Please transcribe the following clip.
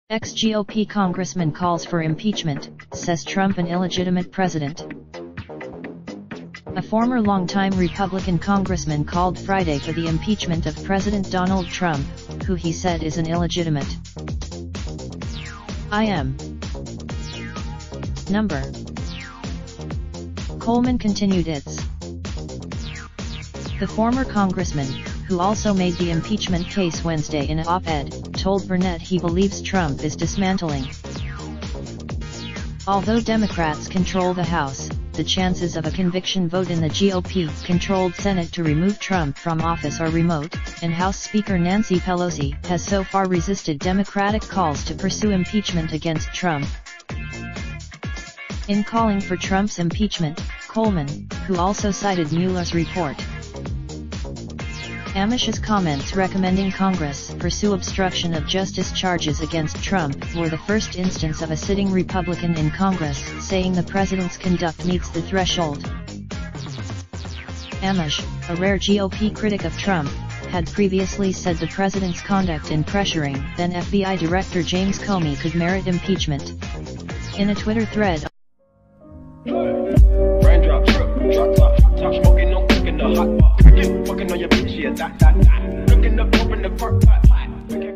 Ex-GOP congressman calls for impeachment, says Trump an illegitimate president. A former longtime Republican congressman called Friday for the impeachment of President Donald Trump, who he said is an illegitimate. I.M. Number. Coleman continued its. The former congressman, who also made the impeachment case Wednesday in an op-ed, told Burnett he believes Trump is dismantling. Although Democrats control the House, the chances of a conviction vote in the GOP-controlled Senate to remove Trump from office are remote, and House Speaker Nancy Pelosi has so far resisted Democratic calls to pursue impeachment against Trump. In calling for Trump's impeachment, Coleman, who also cited Mueller's report, Amish's comments recommending Congress pursue obstruction of justice charges against Trump were the first instance of a sitting Republican in Congress saying the president's conduct meets the threshold. Amish, a rare GOP critic of Trump, had previously said the president's conduct in pressuring then FBI Director James Comey could merit impeachment. In a Twitter thread, Raindrop, truck, top smoking, no cooking the hot pot. Fucking on your bitch, yeah, that. Looking up, open the park, pot.